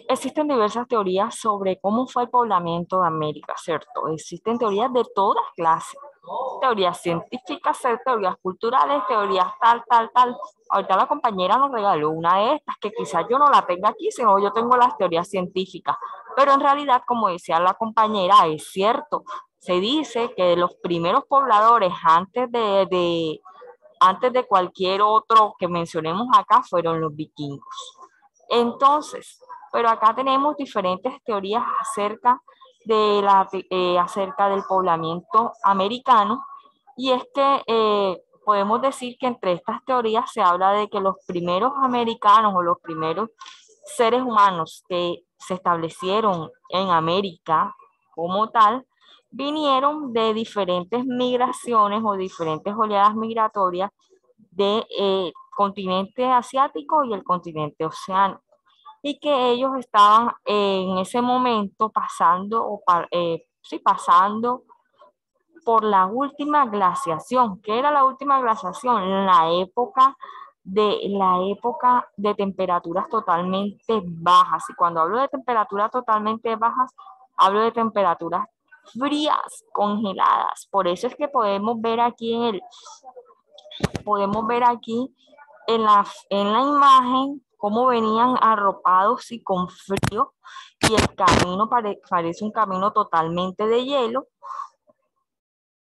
Existen diversas teorías sobre cómo fue el poblamiento de América, ¿cierto? Existen teorías de todas clases, teorías científicas, teorías culturales, teorías tal, tal, tal. Ahorita la compañera nos regaló una de estas que quizás yo no la tenga aquí, sino yo tengo las teorías científicas. Pero en realidad, como decía la compañera, es cierto. Se dice que los primeros pobladores antes de cualquier otro que mencionemos acá fueron los vikingos. Entonces, pero acá tenemos diferentes teorías acerca del poblamiento americano, y es que podemos decir que entre estas teorías se habla de que los primeros americanos o los primeros seres humanos que se establecieron en América como tal, vinieron de diferentes migraciones o diferentes oleadas migratorias de continente asiático y el continente oceánico, y que ellos estaban en ese momento pasando por la última glaciación. ¿Qué era la última glaciación? La época de temperaturas totalmente bajas. Y cuando hablo de temperaturas totalmente bajas, hablo de temperaturas frías, congeladas. Por eso es que podemos ver aquí en la imagen cómo venían arropados y con frío, y el camino parece un camino totalmente de hielo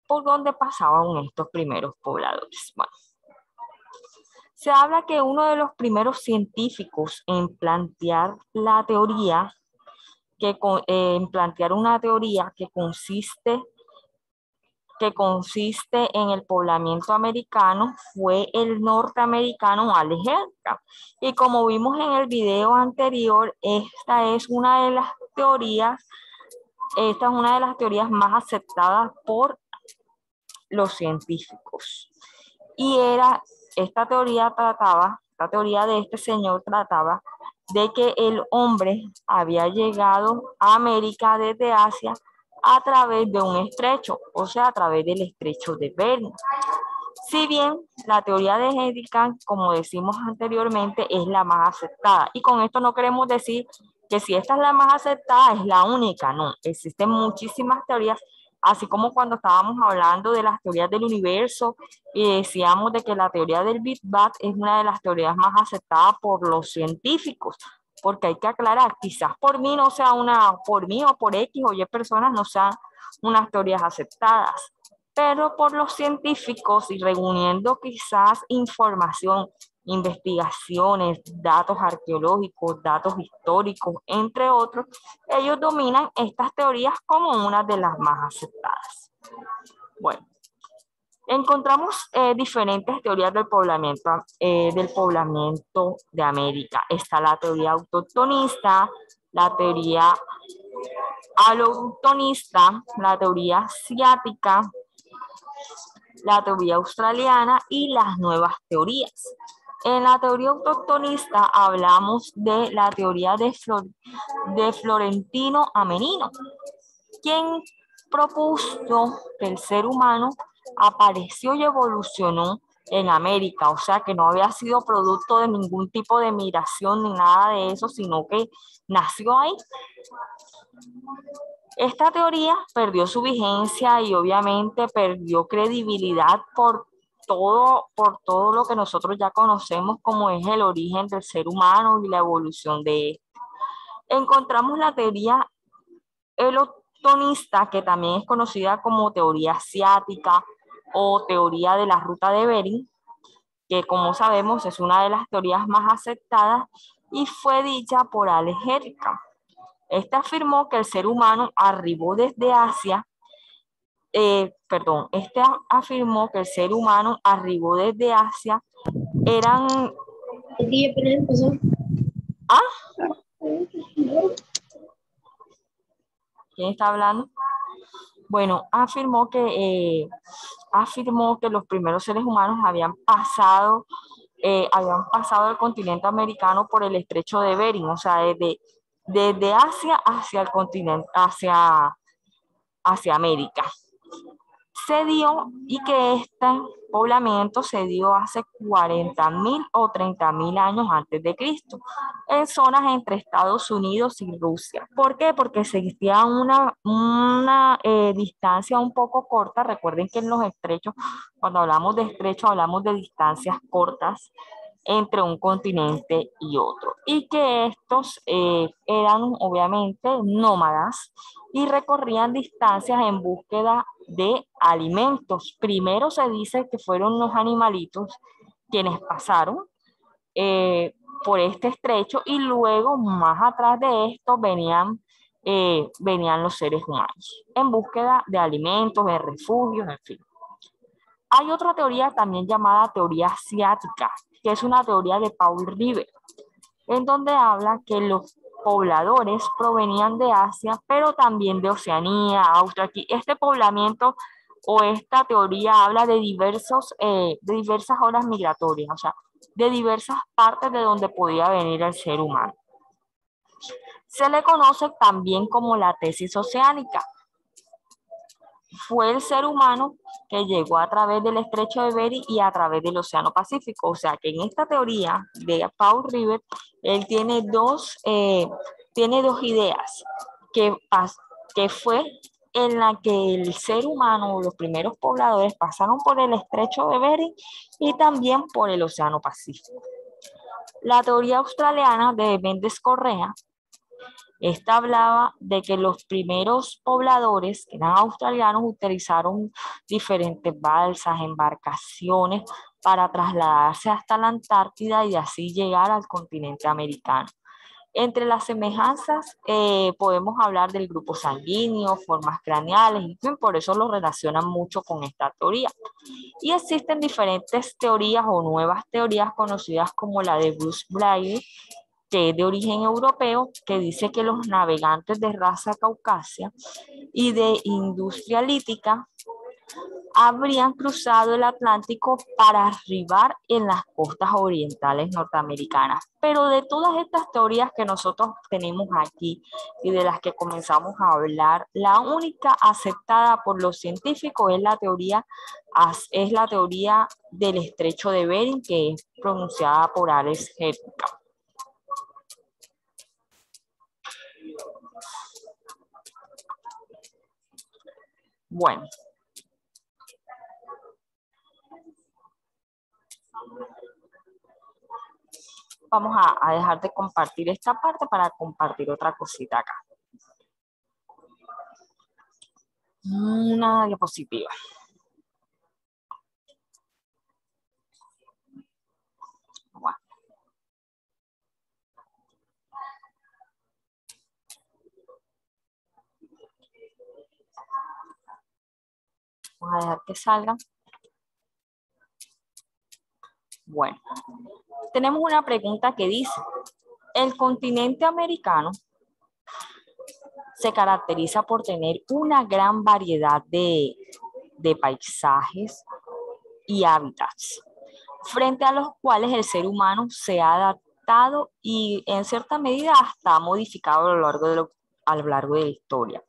por donde pasaban estos primeros pobladores. Bueno, se habla que uno de los primeros científicos en plantear una teoría que consiste en el poblamiento americano fue el norteamericano Alex Herta. Y como vimos en el video anterior, esta es una de las teorías más aceptadas por los científicos. Y esta teoría de este señor trataba de que el hombre había llegado a América desde Asia a través de un estrecho, o sea, a través del estrecho de Bering. Si bien la teoría de Hedican, como decimos anteriormente, es la más aceptada. Y con esto no queremos decir que si esta es la más aceptada es la única, no. Existen muchísimas teorías, así como cuando estábamos hablando de las teorías del universo y decíamos de que la teoría del Big Bang es una de las teorías más aceptadas por los científicos, porque hay que aclarar, quizás por mí o por X o Y personas no sean unas teorías aceptadas, pero por los científicos y reuniendo quizás información, investigaciones, datos arqueológicos, datos históricos, entre otros, ellos dominan estas teorías como una de las más aceptadas. Bueno, encontramos diferentes teorías del poblamiento de América. Está la teoría autoctonista, la teoría allochtonista, la teoría asiática, la teoría australiana y las nuevas teorías. En la teoría autoctonista hablamos de la teoría de Florentino Amenino, quien propuso que el ser humano apareció y evolucionó en América, o sea que no había sido producto de ningún tipo de migración ni nada de eso, sino que nació ahí. Esta teoría perdió su vigencia y obviamente perdió credibilidad por todo lo que nosotros ya conocemos como es el origen del ser humano y la evolución de él. Encontramos la teoría elotonista, que también es conocida como teoría asiática o teoría de la ruta de Bering, que como sabemos es una de las teorías más aceptadas y fue dicha por Alex Herta. Este afirmó que el ser humano arribó desde Asia, afirmó que el ser humano arribó desde Asia, eran... ¿Ah? ¿Quién está hablando? Bueno, afirmó que los primeros seres humanos habían pasado el continente americano por el estrecho de Bering, o sea, desde Asia hacia el continente, hacia América. Se dio y que este poblamiento se dio hace 40.000 o 30.000 años antes de Cristo, en zonas entre Estados Unidos y Rusia. ¿Por qué? Porque existía una distancia un poco corta. Recuerden que en los estrechos, cuando hablamos de estrechos, hablamos de distancias cortas entre un continente y otro, y que estos eran obviamente nómadas y recorrían distancias en búsqueda de alimentos. Primero se dice que fueron los animalitos quienes pasaron por este estrecho, y luego más atrás de esto venían los seres humanos en búsqueda de alimentos, de refugios, en fin. Hay otra teoría también llamada teoría asiática, que es una teoría de Paul Rivet, en donde habla que los pobladores provenían de Asia, pero también de Oceanía, Australia. Este poblamiento o esta teoría habla de diversas olas migratorias, o sea, de diversas partes de donde podía venir el ser humano. Se le conoce también como la tesis oceánica. Fue el ser humano que llegó a través del estrecho de Bering y a través del Océano Pacífico. O sea que en esta teoría de Paul Rivet, él tiene dos ideas, que fue en la que el ser humano, los primeros pobladores, pasaron por el estrecho de Bering y también por el Océano Pacífico. La teoría australiana de Méndez Correa, esta hablaba de que los primeros pobladores, que eran australianos, utilizaron diferentes balsas, embarcaciones para trasladarse hasta la Antártida y así llegar al continente americano. Entre las semejanzas podemos hablar del grupo sanguíneo, formas craneales, y por eso lo relacionan mucho con esta teoría. Y existen diferentes teorías o nuevas teorías conocidas como la de Bruce Blair, que es de origen europeo, que dice que los navegantes de raza caucasia y de industria lítica habrían cruzado el Atlántico para arribar en las costas orientales norteamericanas. Pero de todas estas teorías que nosotros tenemos aquí y de las que comenzamos a hablar, la única aceptada por los científicos es la teoría del estrecho de Bering, que es pronunciada por Alex Hedka. Bueno. Vamos a dejar de compartir esta parte para compartir otra cosita acá. Una diapositiva. Bueno. Vamos a dejar que salgan. Bueno, tenemos una pregunta que dice, ¿el continente americano se caracteriza por tener una gran variedad de paisajes y hábitats, frente a los cuales el ser humano se ha adaptado y en cierta medida hasta ha modificado a lo largo de la historia?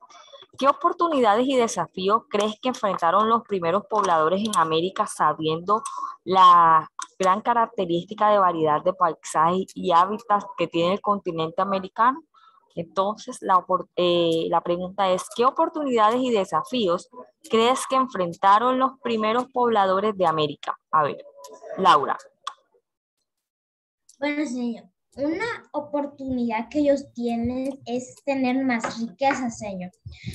¿Qué oportunidades y desafíos crees que enfrentaron los primeros pobladores en América, sabiendo la gran característica de variedad de paisajes y hábitats que tiene el continente americano? Entonces, la pregunta es, ¿qué oportunidades y desafíos crees que enfrentaron los primeros pobladores de América? A ver, Laura. Bueno, señor, una oportunidad que ellos tienen es tener más riqueza, señor.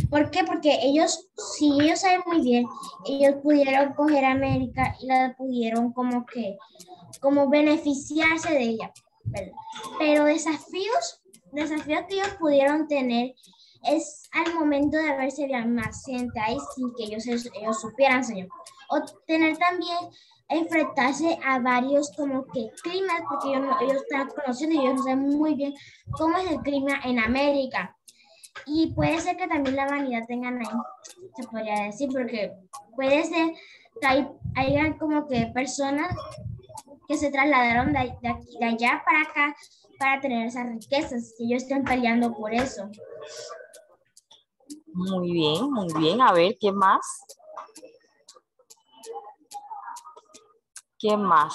¿Por qué? Porque ellos, si ellos saben muy bien, ellos pudieron coger América y la pudieron como beneficiarse de ella, ¿verdad? Pero desafíos que ellos pudieron tener es al momento de verse más gente ahí sin que ellos supieran, señor. O tener también enfrentarse a varios como que climas, porque ellos están conociendo y ellos no saben muy bien cómo es el clima en América. Y puede ser que también la vanidad tengan ahí, se podría decir, porque puede ser que hayan como que personas que se trasladaron de allá para acá para tener esas riquezas, que ellos están peleando por eso. Muy bien, muy bien. A ver, ¿qué más? ¿Quién más?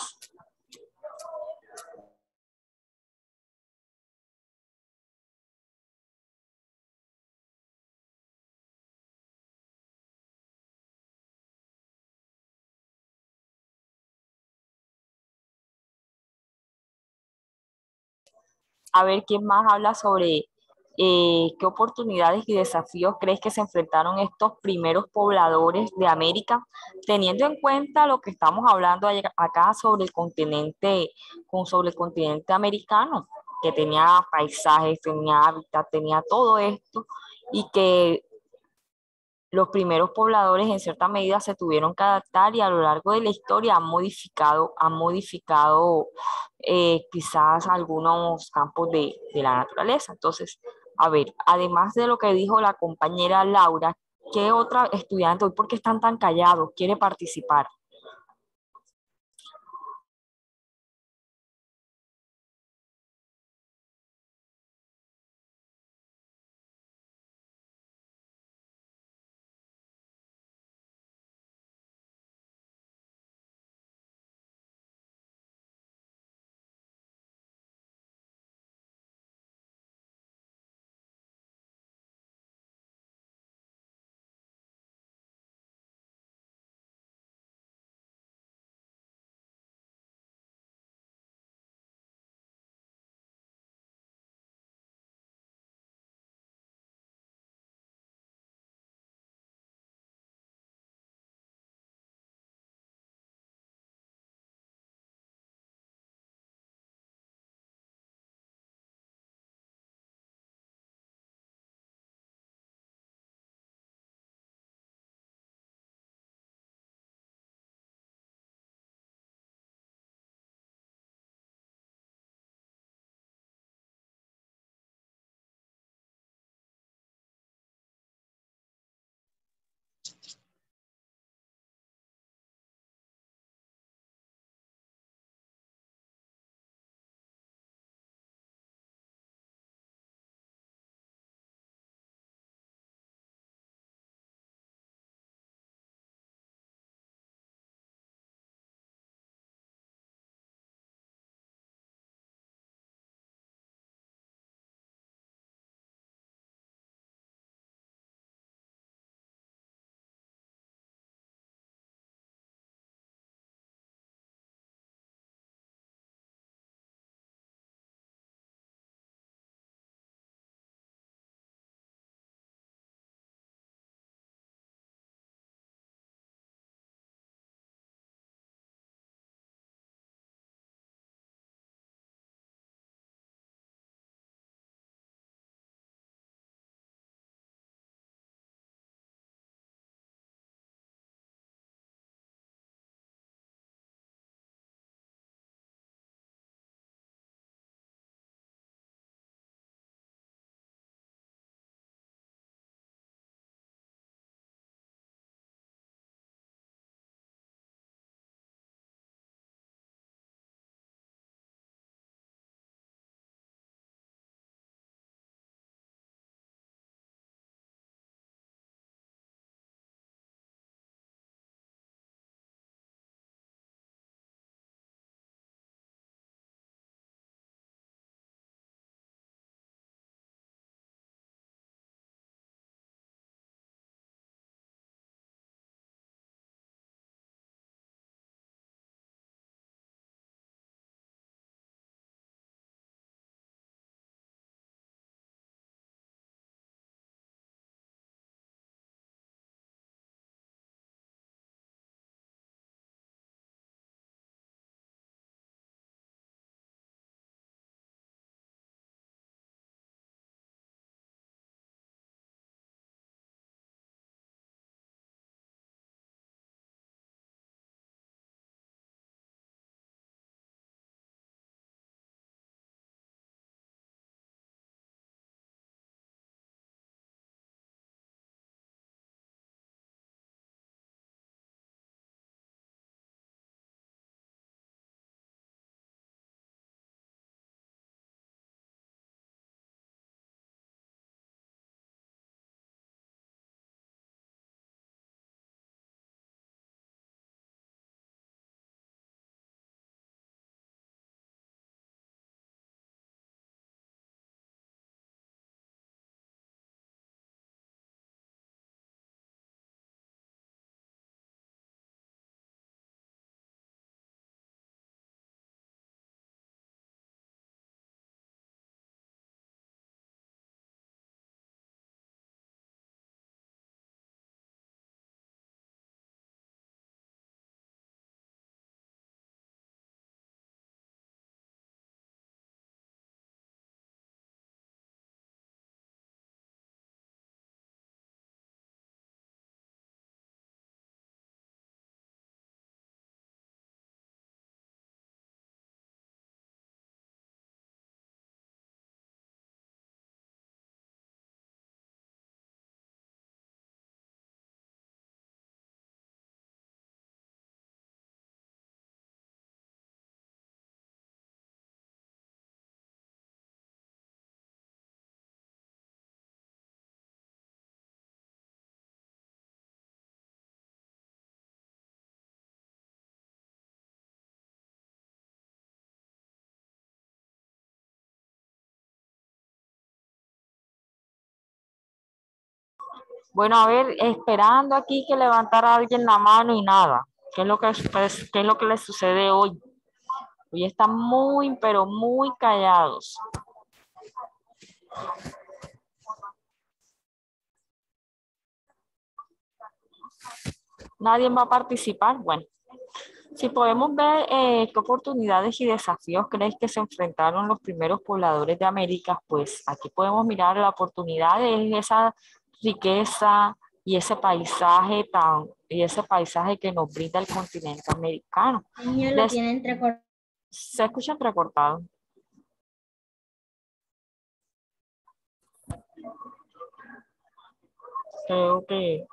A ver, ¿quién más habla sobre qué oportunidades y desafíos crees que se enfrentaron estos primeros pobladores de América, teniendo en cuenta lo que estamos hablando acá sobre sobre el continente americano, que tenía paisajes, tenía hábitat, tenía todo esto, y que los primeros pobladores en cierta medida se tuvieron que adaptar y a lo largo de la historia han modificado quizás algunos campos de la naturaleza. Entonces, a ver, además de lo que dijo la compañera Laura, ¿qué otra estudiante hoy, por qué están tan callados, quiere participar? Bueno, a ver, esperando aquí que levantara alguien la mano y nada. ¿Qué es lo que, pues, qué es lo que le sucede hoy? Hoy están muy, pero muy callados. Nadie va a participar. Bueno, si podemos ver qué oportunidades y desafíos crees que se enfrentaron los primeros pobladores de América, pues aquí podemos mirar la oportunidad de esa riqueza y ese paisaje que nos brinda el continente americano. Niño lo Des- tiene entrecortado. Se escucha entrecortado. Creo que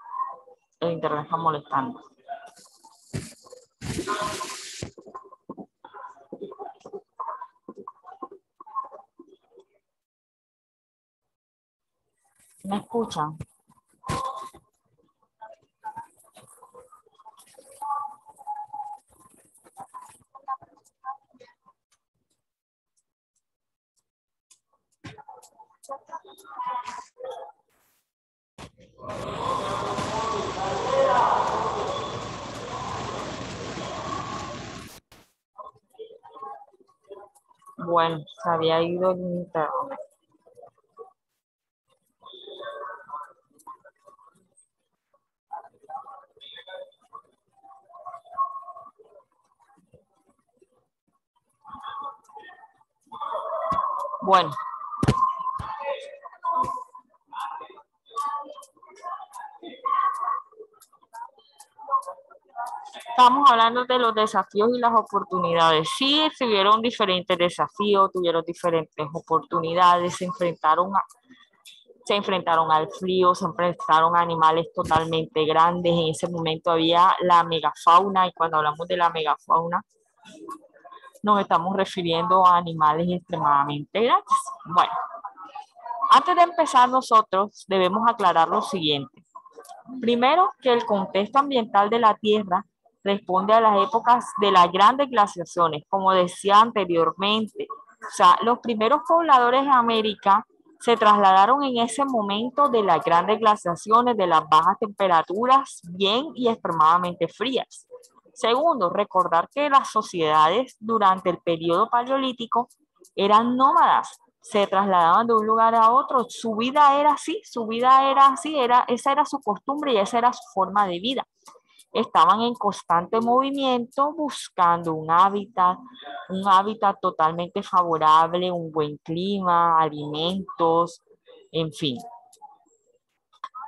el internet está molestando. ¿Me escuchan? Bueno, se había ido el internet. Bueno, estamos hablando de los desafíos y las oportunidades. Sí, tuvieron diferentes desafíos, tuvieron diferentes oportunidades, se enfrentaron al frío, se enfrentaron a animales totalmente grandes. En ese momento había la megafauna y cuando hablamos de la megafauna nos estamos refiriendo a animales extremadamente grandes. Bueno, antes de empezar nosotros debemos aclarar lo siguiente. Primero, que el contexto ambiental de la Tierra responde a las épocas de las grandes glaciaciones, como decía anteriormente. O sea, los primeros pobladores de América se trasladaron en ese momento de las grandes glaciaciones, de las bajas temperaturas, bien y extremadamente frías. Segundo, recordar que las sociedades durante el periodo paleolítico eran nómadas, se trasladaban de un lugar a otro, su vida era así, esa era su costumbre y esa era su forma de vida. Estaban en constante movimiento buscando un hábitat totalmente favorable, un buen clima, alimentos, en fin.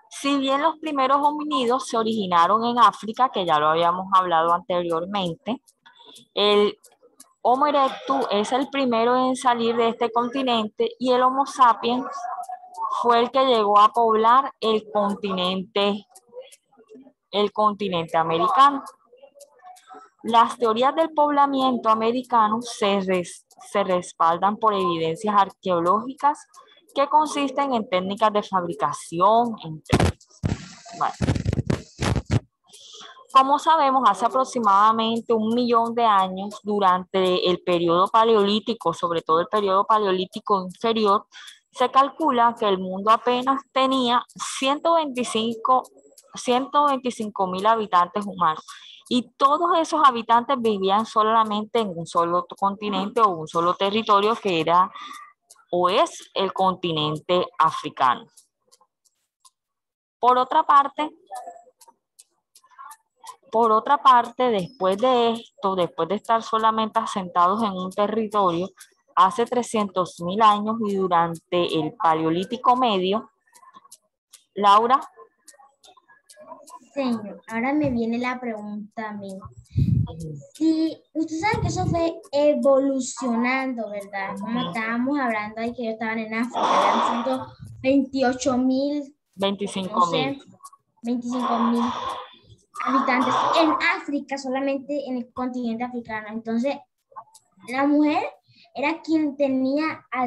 Si bien los primeros homínidos se originaron en África, que ya lo habíamos hablado anteriormente, el Homo erectus es el primero en salir de este continente y el Homo sapiens fue el que llegó a poblar el continente americano. Las teorías del poblamiento americano se respaldan por evidencias arqueológicas que consisten en técnicas de fabricación, entre otras. Bueno, como sabemos, hace aproximadamente 1 millón de años, durante el periodo paleolítico, sobre todo el periodo paleolítico inferior, se calcula que el mundo apenas tenía 125.000 habitantes humanos. Y todos esos habitantes vivían solamente en un solo continente o un solo territorio que era o es el continente africano. Por otra parte, después de esto, después de estar solamente asentados en un territorio, hace 300.000 años y durante el Paleolítico Medio, Laura. Señor, ahora me viene la pregunta a mí. Sí, usted sabe que eso fue evolucionando, ¿verdad? Como estábamos hablando ahí que ellos estaban en África, habían 128.000, no 25.000. sé, 25.000 habitantes en África, solamente en el continente africano. Entonces, la mujer era quien tenía a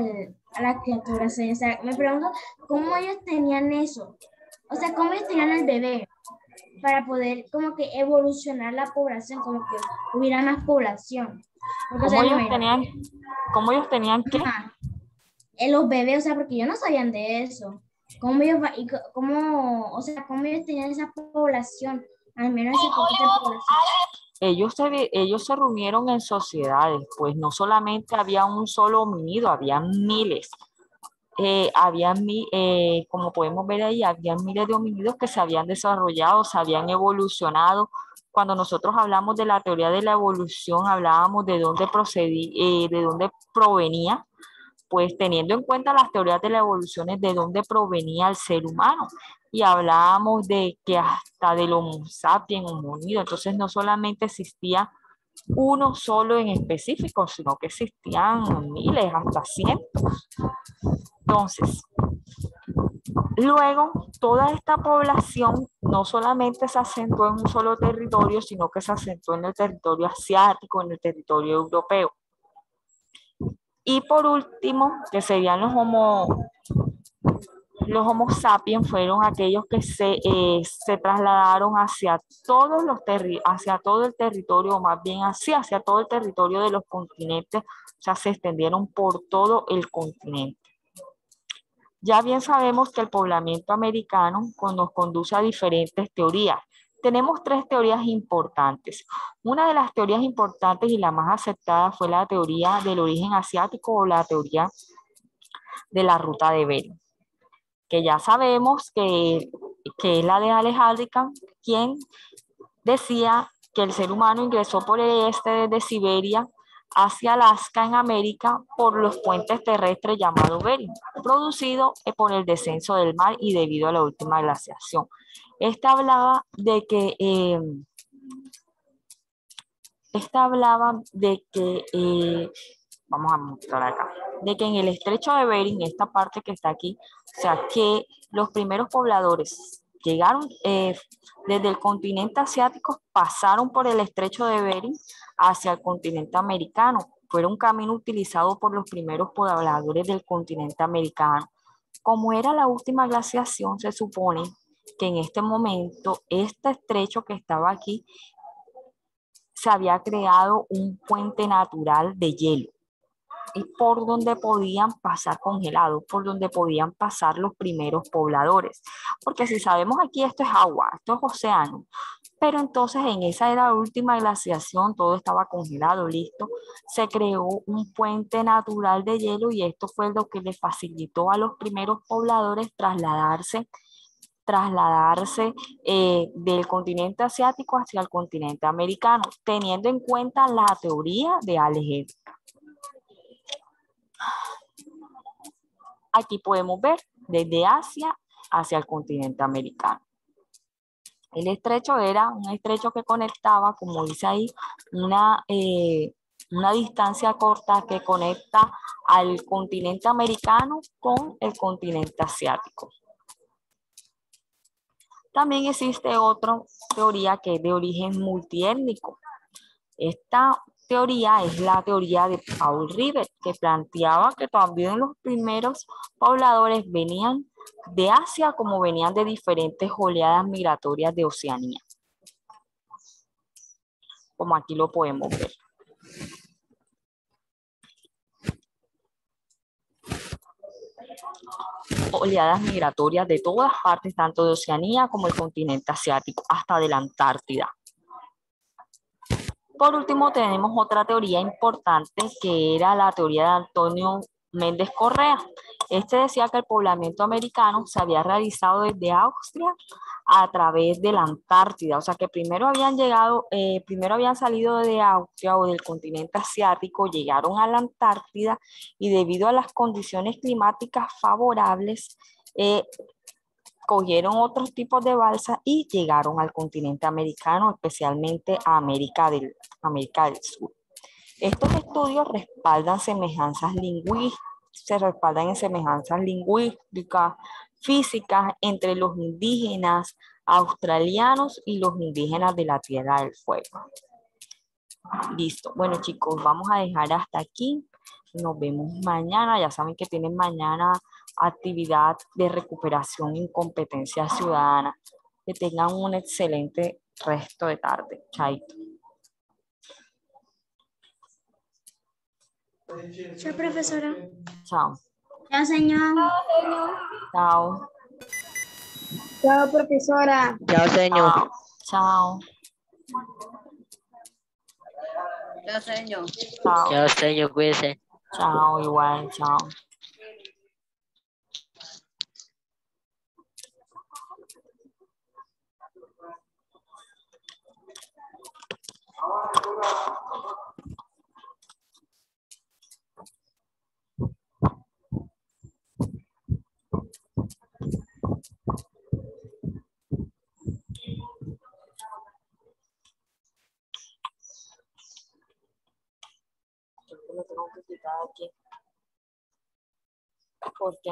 la criatura. O sea, me pregunto cómo ellos tenían eso. O sea, cómo ellos tenían al bebé para poder como que evolucionar la población, como que hubiera más población. Porque, o sea, me imagino, ¿Cómo ellos tenían qué? los bebés, o sea, porque ellos no sabían de eso. ¿Cómo ellos, o sea, cómo ellos tenían esa población? Al menos esa poquita población. Ellos se reunieron en sociedades, pues no solamente había un solo homínido, había miles. Como podemos ver ahí, había miles de homínidos que se habían desarrollado, se habían evolucionado. Cuando nosotros hablamos de la teoría de la evolución, hablábamos de de dónde provenía, pues teniendo en cuenta las teorías de la evolución, es de dónde provenía el ser humano. Y hablábamos de que hasta del Homo sapiens, homínido, entonces no solamente existía uno solo en específico, sino que existían miles, hasta cientos. Entonces, luego, toda esta población no solamente se asentó en un solo territorio, sino que se asentó en el territorio asiático, en el territorio europeo. Y por último, que serían los homo sapiens, fueron aquellos que se trasladaron hacia todo el territorio, o más bien hacia todo el territorio de los continentes, o sea, se extendieron por todo el continente. Ya bien sabemos que el poblamiento americano nos conduce a diferentes teorías. Tenemos tres teorías importantes. Una de las teorías importantes y la más aceptada fue la teoría del origen asiático o la teoría de la ruta de Bering, que ya sabemos que es la de Alejandro, quien decía que el ser humano ingresó por el este desde Siberia hacia Alaska en América por los puentes terrestres llamados Bering, producido por el descenso del mar y debido a la última glaciación. Esta hablaba de que vamos a mostrar acá, de que en el estrecho de Bering, esta parte que está aquí, o sea, que los primeros pobladores llegaron desde el continente asiático, pasaron por el estrecho de Bering hacia el continente americano. Fue un camino utilizado por los primeros pobladores del continente americano. Como era la última glaciación, se supone que en este momento, este estrecho que estaba aquí, se había creado un puente natural de hielo y por donde podían pasar congelados, por donde podían pasar los primeros pobladores. Porque si sabemos aquí esto es agua, esto es océano, pero entonces en esa era la última glaciación, todo estaba congelado, listo. Se creó un puente natural de hielo y esto fue lo que le facilitó a los primeros pobladores trasladarse del continente asiático hacia el continente americano, teniendo en cuenta la teoría de Alejandro. Aquí podemos ver desde Asia hacia el continente americano. El estrecho era un estrecho que conectaba, como dice ahí, una distancia corta que conecta al continente americano con el continente asiático. También existe otra teoría que es de origen multiétnico. Esta teoría es la teoría de Paul Rivet, que planteaba que también los primeros pobladores venían de Asia como venían de diferentes oleadas migratorias de Oceanía. Como aquí lo podemos ver. Oleadas migratorias de todas partes, tanto de Oceanía como el continente asiático, hasta de la Antártida. Por último, tenemos otra teoría importante que era la teoría de Antonio Méndez Correa. Este decía que el poblamiento americano se había realizado desde Austria a través de la Antártida, o sea que primero habían salido de Austria o del continente asiático, llegaron a la Antártida y debido a las condiciones climáticas favorables, cogieron otros tipos de balsa y llegaron al continente americano, especialmente a América del Sur. Estos estudios se respaldan en semejanzas lingüísticas, físicas entre los indígenas australianos y los indígenas de la Tierra del Fuego. Listo. Bueno, chicos, vamos a dejar hasta aquí. Nos vemos mañana. Ya saben que tienen mañana actividad de recuperación en competencia ciudadana. Que tengan un excelente resto de tarde. Chaito. Chao, profesora. Chao. Chao, señor. Chao. Chao, profesora. Chao, señor. Chao. Chao, señor. Chao. Chao, señor. Cuídese. Chao, igual, chao. Yo lo tengo que quitar aquí. ¿Por qué?